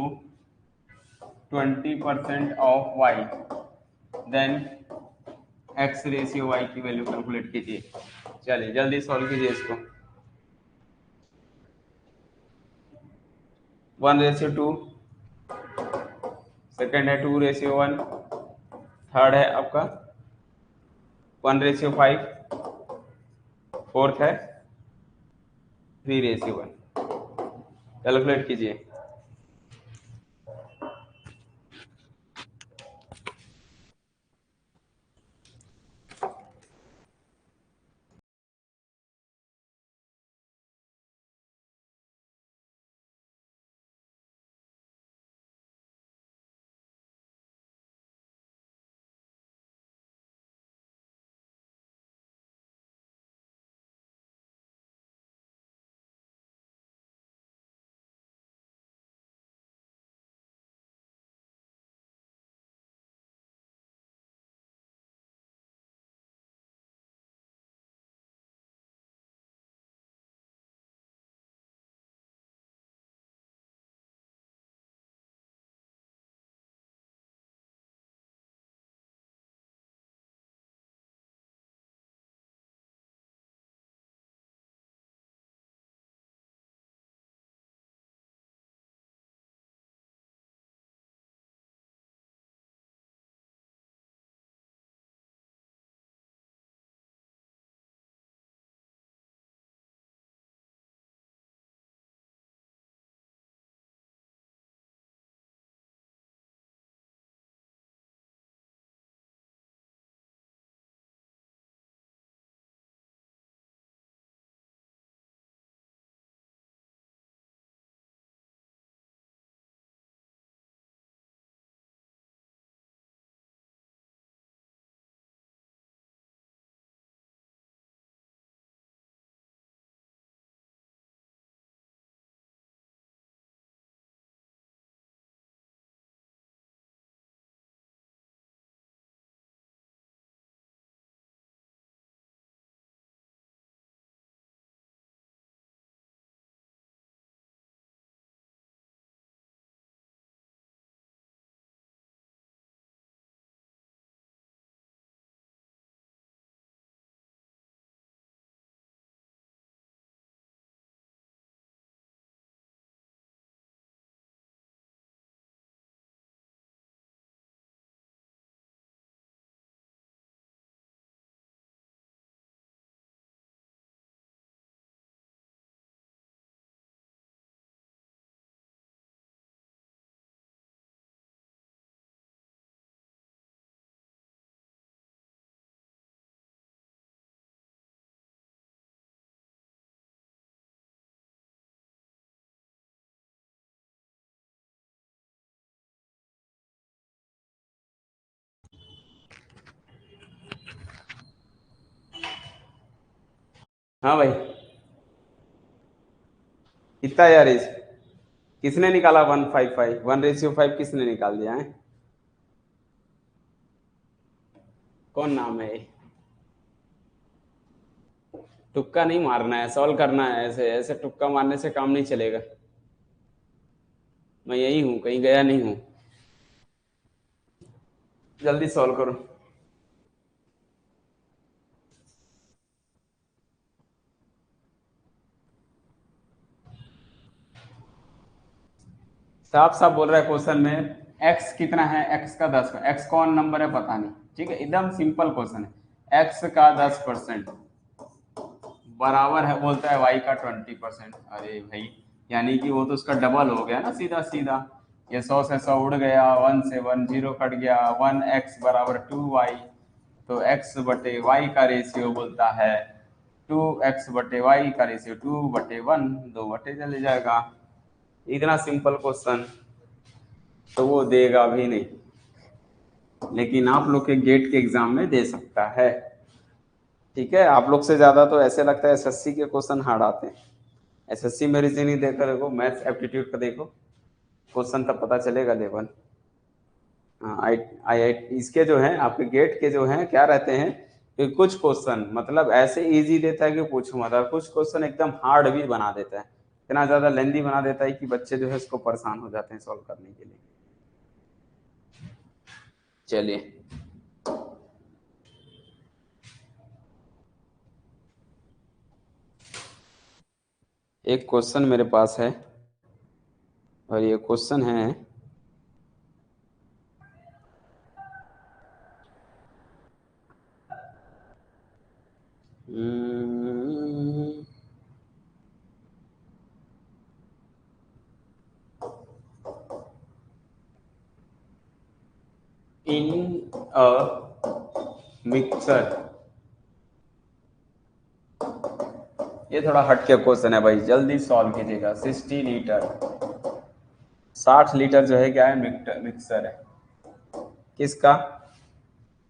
20% of y, then x ratio y की वैल्यू कैलकुलेट कीजिए। चलिए जल्दी सॉल्व कीजिए इसको। 1:2, सेकेंड है 2:1, थर्ड है आपका 1:5, फोर्थ है 3:1। कैलकुलेट कीजिए। हाँ भाई, कितना यार इस किसने निकाला 1:5, 1:5 किसने निकाल दिया है? कौन नाम है ये? तुक्का नहीं मारना है, सॉल्व करना है। ऐसे ऐसे तुक्का मारने से काम नहीं चलेगा। मैं यही हूँ, कहीं गया नहीं हूँ। जल्दी सॉल्व करो। साफ साफ बोल रहा है क्वेश्चन में, x कितना है, x का 10, x कौन नंबर है पता नहीं, ठीक है, एकदम सिंपल क्वेश्चन है। x का 10% बराबर है, बोलता है y का 20%। अरे भाई, यानी कि वो तो उसका डबल हो गया ना, सीधा सीधा। ये 100 से 100 उड़ गया, 1 से 1 0 कट गया, 1x बराबर 2y। तो x बटे y का रेशियो बोलता है 2x बटे y का रेशियो 2/1, 2 बटे चले जाएगा। इतना सिंपल क्वेश्चन तो वो देगा भी नहीं, लेकिन आप लोग के गेट के एग्जाम में दे सकता है। ठीक है, आप लोग से ज्यादा तो ऐसे लगता है एसएससी के क्वेश्चन हार्ड आते हैं। एसएससी में रीजनिंग देखकर देखो, मैथ्स एप्टीट्यूड का देखो क्वेश्चन, तब पता चलेगा लेवल। आई आई इसके जो हैं आपके गेट के जो हैं क्या रहते हैं कि कुछ क्वेश्चन मतलब ऐसे इजी देता है कि पूछो मत, और कुछ क्वेश्चन एकदम हार्ड भी बना देता है, इतना ज्यादा लेंदी बना देता है कि बच्चे जो है इसको परेशान हो जाते हैं सॉल्व करने के लिए। चलिए एक क्वेश्चन मेरे पास है, और ये क्वेश्चन है इन अ मिक्सर, ये थोड़ा हटके क्वेश्चन है भाई, जल्दी सॉल्व कीजिएगा। 60 लीटर, 60 लीटर जो है क्या है मिक्सर है, किसका?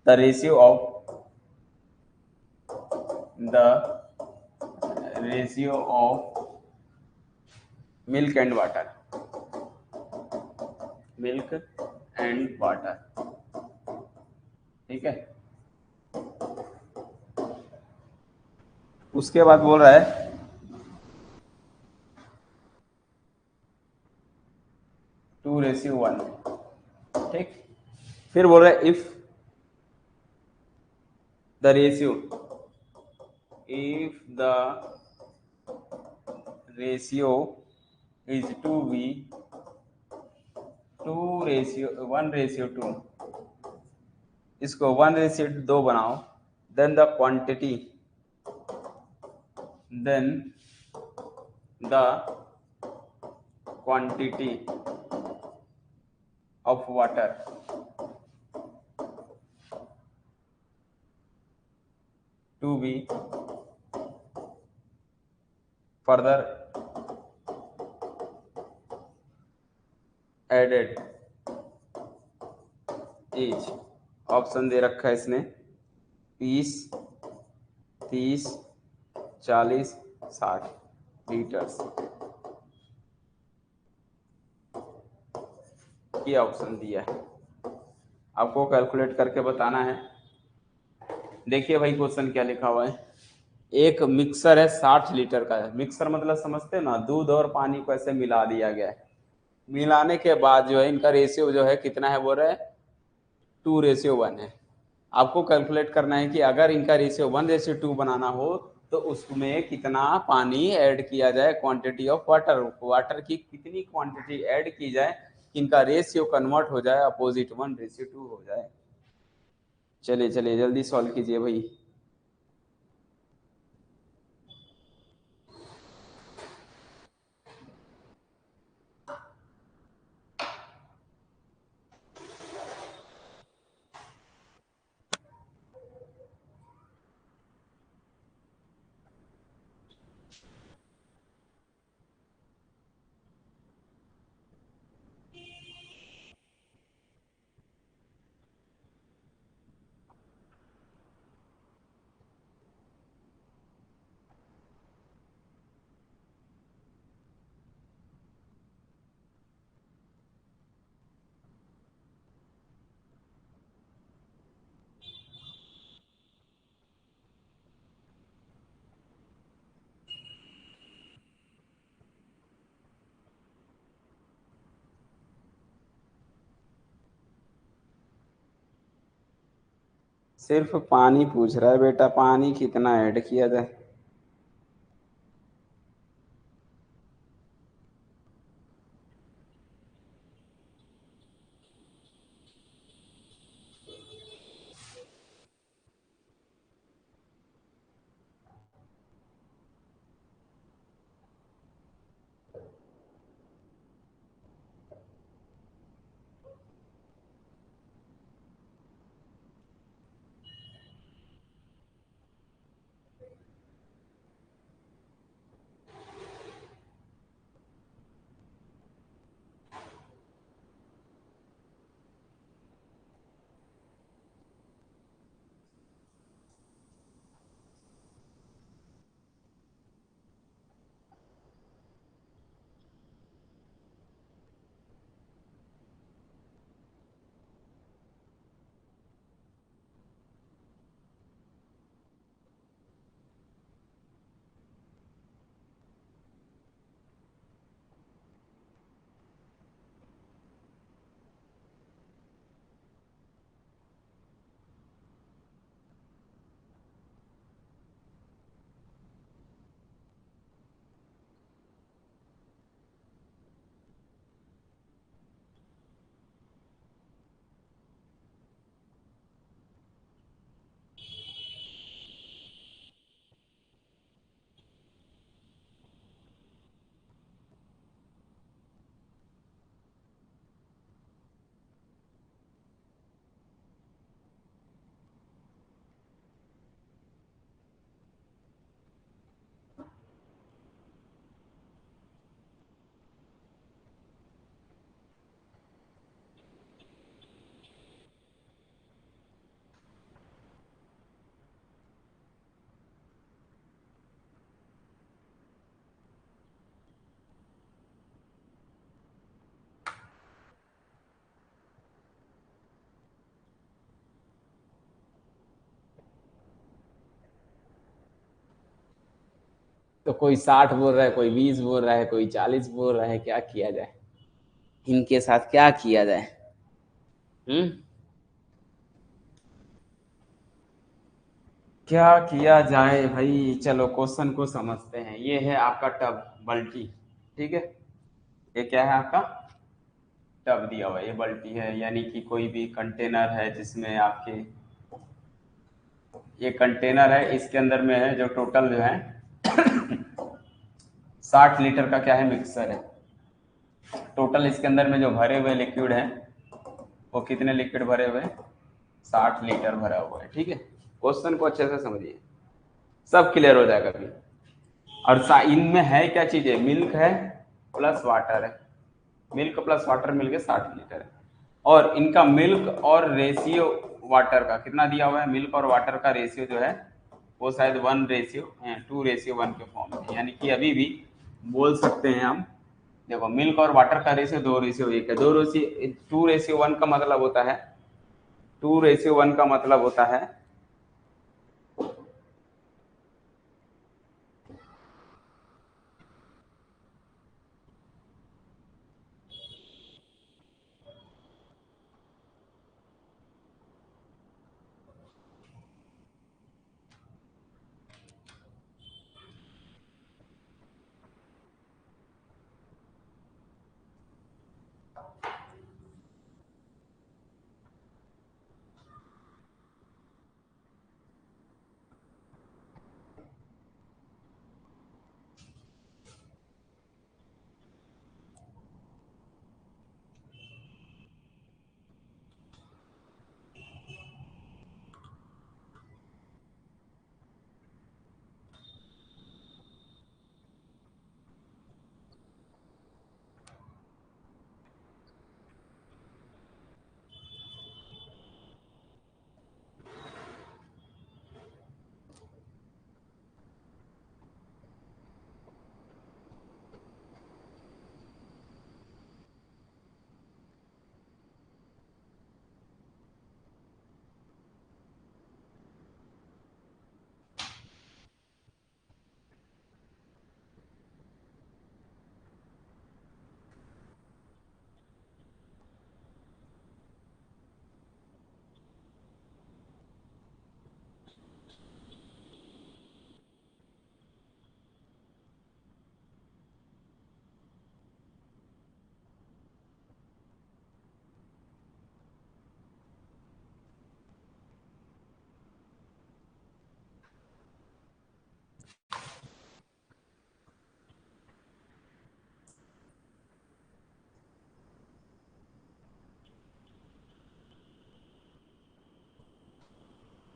The ratio of the ratio of milk and water, milk and water, ठीक है। उसके बाद बोल रहा है 2:1, ठीक। फिर बोल रहा है if the ratio, if the ratio is 2b, 1:2, इसको 1:2 बनाओ, then the quantity, then the quantity of water to be further added is, option दे रखा है इसने 20, 30, 40, 60 लीटर्स, ये ऑप्शन दिया है, आपको कैलकुलेट करके बताना है। देखिए भाई क्वेश्चन क्या लिखा हुआ है, एक मिक्सर है 60 लीटर का है, मिक्सर मतलब समझते हैं ना, दूध और पानी को ऐसे मिला दिया गया है, मिलाने के बाद जो है इनका रेशियो जो है कितना है, बोल रहे हैं 2:1 है। आपको कैलकुलेट करना है कि अगर इनका रेशियो 1:2 बनाना हो तो उसमें कितना पानी ऐड किया जाए, क्वांटिटी ऑफ वाटर, वाटर की कितनी क्वांटिटी ऐड की जाए कि इनका रेशियो कन्वर्ट हो जाए अपोजिट 1:2 हो जाए। चलिए चलिए जल्दी सॉल्व कीजिए भाई। सिर्फ पानी पूछ रहा है बेटा, पानी कितना ऐड किया जाए। तो कोई 60 बोल रहा है, कोई 20 बोल रहा है, कोई 40 बोल रहा है, क्या किया जाए, इनके साथ क्या किया जाए? हम्म क्या किया जाए भाई? चलो क्वेश्चन को समझते हैं। ये है आपका टब, बल्टी, ठीक है। ये क्या है आपका? टब दिया हुआ है, ये बल्टी है, यानी कि कोई भी कंटेनर है जिसमें आपके, ये कंटेनर है, इसके अंदर में है जो टोटल जो है 60 लीटर का क्या है, मिक्सर है। टोटल इसके अंदर में जो भरे हुए लिक्विड है, वो कितने लिक्विड भरे हुए हैं? 60 लीटर भरा हुआ है, ठीक है। क्वेश्चन को अच्छे से समझिए, सब क्लियर हो जाएगा अभी। और इनमें है क्या चीजें? मिल्क है प्लस वाटर है, मिल्क प्लस वाटर मिलके 60 लीटर है। और इनका मिल्क और रेशियो वाटर का कितना दिया हुआ है? मिल्क और वाटर का रेशियो जो है वो शायद 1:2:1 के फॉर्म में, यानी कि अभी भी बोल सकते हैं हम। देखो, मिल्क और वाटर का रेशियो 2:1 है। 2:1 का मतलब होता है, 2:1 का मतलब होता है,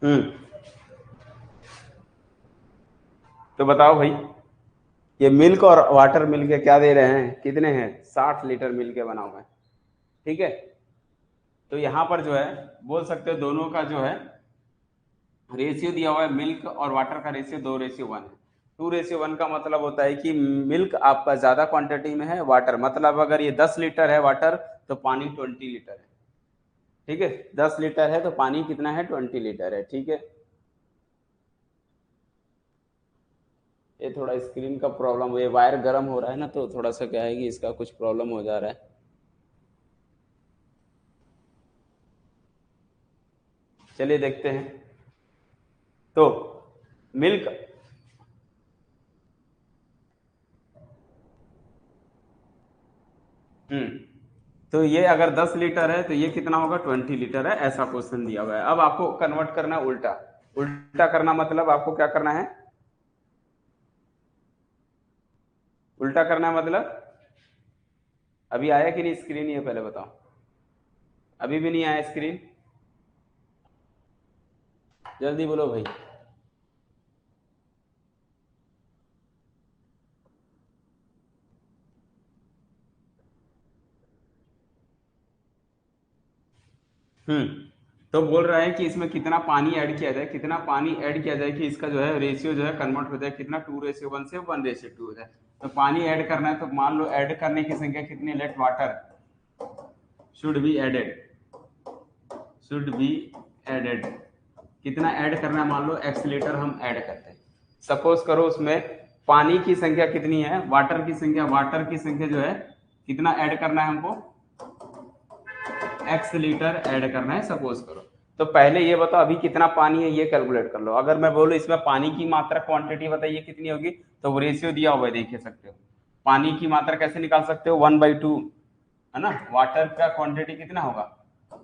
हम्म तो बताओ भाई, ये मिल्क और वाटर मिलके क्या दे रहे हैं, कितने हैं? 60 लीटर मिलके बना हुआ है, ठीक है। तो यहाँ पर जो है बोल सकते हो दोनों का जो है रेशियो दिया हुआ है, मिल्क और वाटर का रेशियो 2:1 है। 2:1 का मतलब होता है कि मिल्क आपका ज्यादा क्वांटिटी में है, वाटर मतलब अगर ये 10 लीटर है वाटर, तो पानी 20 लीटर है, ठीक है। 10 लीटर है तो पानी कितना है? 20 लीटर है, ठीक है। ये थोड़ा स्क्रीन का प्रॉब्लम, ये वायर गर्म हो रहा है ना, तो थोड़ा सा क्या है कि इसका कुछ प्रॉब्लम हो जा रहा है। चलिए देखते हैं। तो मिल्क, हम्म तो ये अगर 10 लीटर है तो ये कितना होगा? 20 लीटर है, ऐसा क्वेश्चन दिया हुआ है। अब आपको कन्वर्ट करना है उल्टा। उल्टा करना मतलब आपको क्या करना है? उल्टा करना मतलब, अभी आया कि नहीं स्क्रीन, ये पहले बताओ। अभी भी नहीं आया स्क्रीन? जल्दी बोलो भाई। हम्म तो बोल रहा है कि इसमें कितना पानी ऐड किया जाए, कितना पानी ऐड किया जाए कि इसका जो है रेशियो जो है कन्वर्ट हो जाए, कितना 2:1 से 1:2 हो जाए। तो पानी ऐड करना है, तो मान लो ऐड करने की संख्या कितनी? Let water should be added, should be added. कितना ऐड करना है? मान लो x लीटर हम ऐड करते हैं, सपोज करो उसमें पानी की संख्या कितनी है, वाटर की संख्या जो है कितना ऐड करना है हमको, x लीटर ऐड करना है सपोज करो। तो पहले ये बताओ अभी कितना पानी है ये कैलकुलेट कर लो। अगर मैं बोलूं इसमें पानी की मात्रा क्वांटिटी बताइए कितनी होगी, तो वो रेशियो दिया हुआ है देख सकते हो। पानी की मात्रा कैसे निकाल सकते हो, 1/2 है ना। वाटर का क्वांटिटी कितना होगा,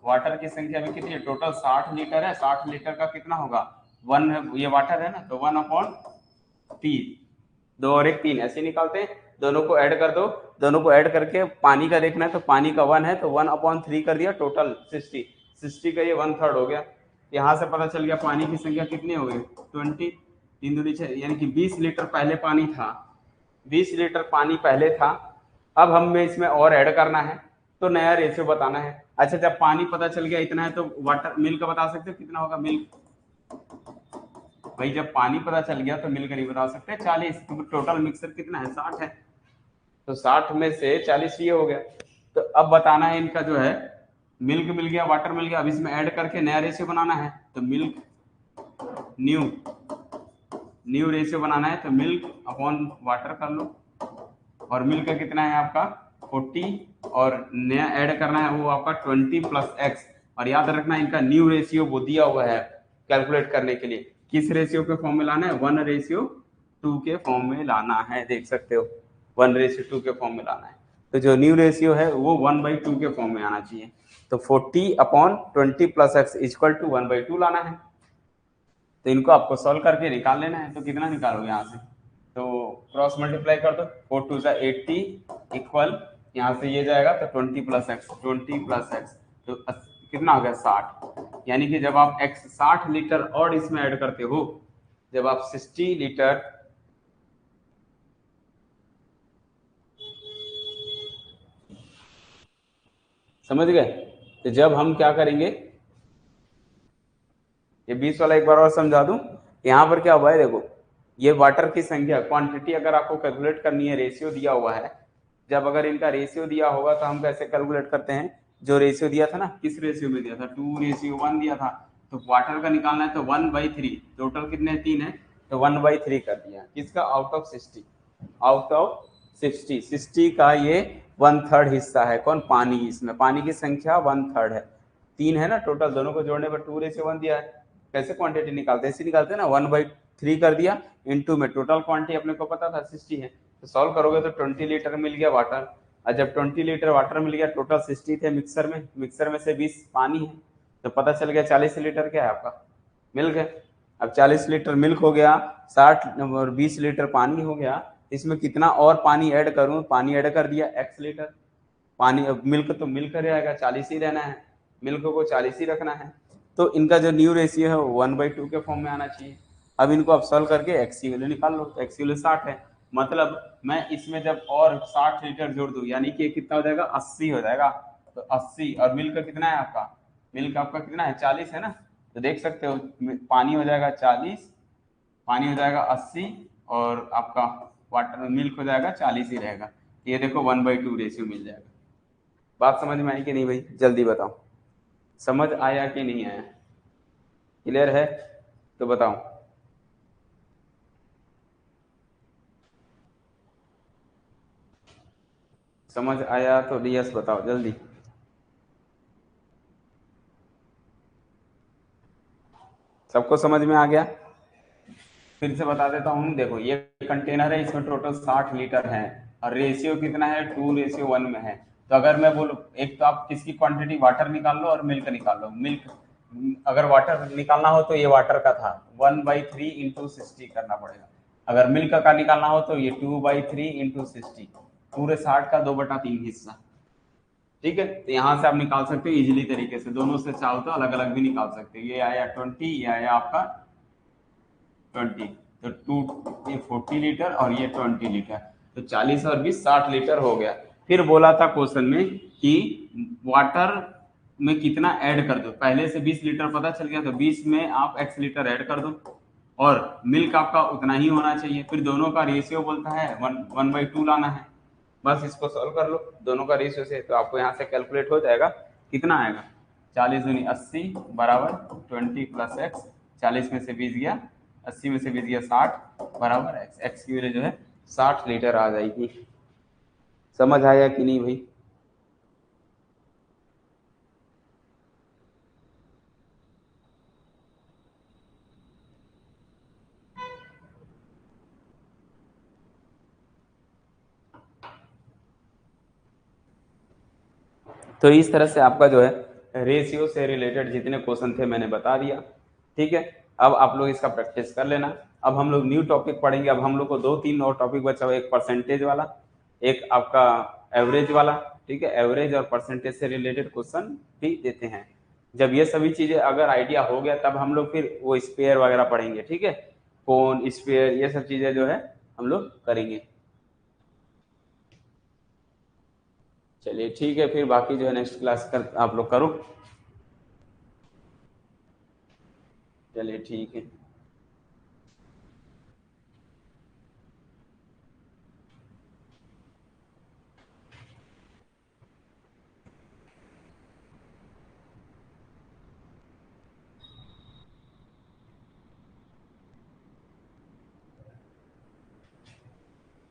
वाटर की संख्या भी कितनी है, टोटल 60 लीटर है, 60 लीटर का कितना होगा, 1 है, ये वाटर है ना, तो 1/3, 2 और 1 3 ऐसे निकालते हैं। दोनों को ऐड कर दो, दोनों को ऐड करके पानी का देखना है, तो पानी का 1 है तो 1/3 कर दिया, टोटल 60 का ये 1/3 हो गया। यहाँ से पता चल गया पानी की संख्या कितनी हो गई, 20, 3 दूनी 6, यानी कि 20 लीटर पहले पानी था, 20 लीटर पानी पहले था। अब हमें इसमें और ऐड करना है, तो नया रेशियो बताना है। अच्छा, जब पानी पता चल गया इतना है, तो वाटर मिल्क बता सकते हो कितना होगा, मिल्क भाई जब पानी पता चल गया तो मिल्क नहीं बता सकते, 40, क्योंकि टोटल मिक्सर कितना है, 60 है, तो 60 में से 40 ये हो गया। तो अब बताना है इनका जो है, मिल्क मिल गया, वाटर मिल गया, अब इसमें ऐड करके नया रेशियो बनाना है, तो मिल्क न्यू रेशियो बनाना है, तो मिल्क अपॉन वाटर कर लो, और मिल्क का कितना है आपका 40, और नया ऐड करना है वो आपका 20 + x, और याद रखना इनका न्यू रेशियो वो दिया हुआ है कैलकुलेट करने के लिए, किस रेशियो के फॉर्म में लाना है, 1:2 के फॉर्म में लाना है, देख सकते हो 1:2 के फॉर्म में लाना है। तो जो न्यू रेशियो है वो 1/2 के फॉर्म में आना चाहिए, तो 40/20 + x = 1/2 लाना है। तो इनको आपको सॉल्व करके निकाल लेना है। तो कितना निकालोगे यहाँ से, तो क्रॉस मल्टीप्लाई कर दो, 4 2 80 इक्वल, यहाँ से ये जाएगा तो 20 + x, तो कितना हो गया 60। यानी कि जब आप x 60 लीटर और इसमें ऐड करते हो, जब आप 60 लीटर समझ गए, तो जब हम क्या करेंगे, ये 20 वाला एक बार और समझा दूं। यहाँ पर क्या हुआ है देखो, ये वाटर की संख्या क्वांटिटी अगर आपको कैलकुलेट करनी है, रेशियो दिया हुआ है, जब अगर इनका रेशियो दिया होगा तो हम कैसे कैलकुलेट करते हैं, जो रेशियो दिया था ना, किस रेशियो में दिया था, 2:1 दिया था, तो वाटर का निकालना है तो 1/3, टोटल कितने 3 है, तो 1/3 कर दिया, किसका, आउट ऑफ 60 का ये 1/3 हिस्सा है, कौन, पानी। इसमें पानी की संख्या 1/3 है, 3 है ना टोटल, दोनों को जोड़ने पर 2:1 दिया है। कैसे क्वांटिटी निकालते हैं, ऐसे निकालते हैं ना, 1/3 कर दिया, इनटू में टोटल क्वांटिटी अपने को पता था 60 है, तो सॉल्व करोगे तो 20 लीटर मिल गया वाटर। और जब 20 लीटर वाटर मिल गया, टोटल 60 थे मिक्सर में से 20 पानी है, तो पता चल गया 40 लीटर क्या है आपका, मिल्क है। अब 40 लीटर मिल्क हो गया, 60 और 20 लीटर पानी हो गया, इसमें कितना और पानी ऐड करूं, पानी ऐड कर दिया x लीटर पानी। अब मिल्क तो मिल्क रहेगा, 40 ही रहना है, मिल्क को 40 ही रखना है। तो इनका जो न्यू रेशियो है वो 1/2 के फॉर्म में आना चाहिए। अब इनको आप सॉल्व करके x की वैल्यू निकाल लो, तो x की वैल्यू 60 है, मतलब मैं इसमें जब और 60 लीटर जोड़ दूं, यानी कि कितना हो जाएगा, 80 हो जाएगा। तो 80, और मिल्क कितना है आपका, मिल्क आपका कितना है, 40 है ना, तो देख सकते हो पानी हो जाएगा 40, पानी हो जाएगा 80, और आपका वाटर मिल्क हो जाएगा 40 ही रहेगा। ये देखो 1/2 रेशियो मिल जाएगा। बात समझ में आई कि नहीं भाई, जल्दी बताओ, समझ आया कि नहीं आया, क्लियर है तो बताओ। समझ आया तो यस बताओ जल्दी। सबको समझ में आ गया, फिर से बता देता हूँ। देखो ये कंटेनर है, इसमें टोटल 60 लीटर है, और रेशियो कितना है, 2:1 में है। तो अगर मैं बोलूँ, एक तो आप किसकी क्वांटिटी, वाटर निकाल लो और मिल्क निकाल लो। मिल्क अगर वाटर निकालना हो तो ये वाटर का था, 1/3 × 60 करना पड़ेगा। अगर मिल्क का निकालना हो तो ये 2/3 × 60, पूरे 60 का 2/3 हिस्सा। ठीक है, तो यहाँ से आप निकाल सकते हो इजीली तरीके से, दोनों से चाहो तो अलग अलग भी निकाल सकते हो। ये आया 20, ये आया आपका 20, तो 40 लीटर और ये 20 लीटर, तो 40 और 20 60 लीटर हो गया। फिर बोला था क्वेश्चन में कि वाटर में कितना ऐड कर दो, पहले से 20 लीटर पता चल गया, तो 20 में आप x लीटर ऐड कर दो, और मिल्क आपका उतना ही होना चाहिए। फिर दोनों का रेशियो बोलता है 1/2 लाना है, बस इसको सॉल्व कर लो दोनों का रेशियो से, तो आपको यहाँ से कैलकुलेट हो जाएगा, कितना आएगा, 40 दूनी 80 बराबर 20 + x, 40 में से 20 गया 80 में से बीत गया 60 बराबर एक्स, एक्स की वैल्यू जो है 60 लीटर आ जाएगी। समझ आया कि नहीं भाई? तो इस तरह से आपका जो है रेशियो से रिलेटेड जितने क्वेश्चन थे मैंने बता दिया। ठीक है, अब आप लोग इसका प्रैक्टिस कर लेना। अब हम लोग न्यू टॉपिक पढ़ेंगे। अब हम लोग को 2-3 और टॉपिक बचा हुआ, एक परसेंटेज वाला, एक आपका एवरेज वाला। ठीक है, एवरेज और परसेंटेज से रिलेटेड क्वेश्चन भी देते हैं। जब ये सभी चीजें अगर आइडिया हो गया तब हम लोग फिर वो स्पेयर वगैरह पढ़ेंगे। ठीक है, कौन स्पेयर ये सब चीजें जो है हम लोग करेंगे। चलिए ठीक है, फिर बाकी जो है नेक्स्ट क्लास कर आप लोग करो। चलिए ठीक है।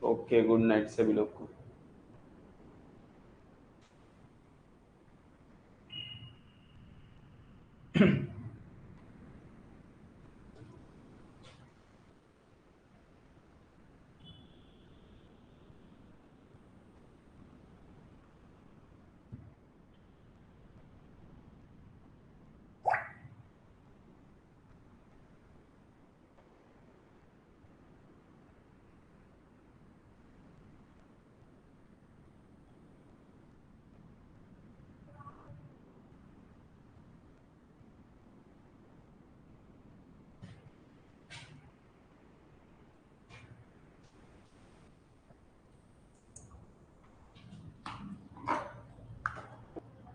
ओके, गुड नाइट सभी लोग को।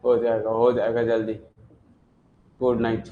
हो जाएगा, हो जाएगा जल्दी। Good night.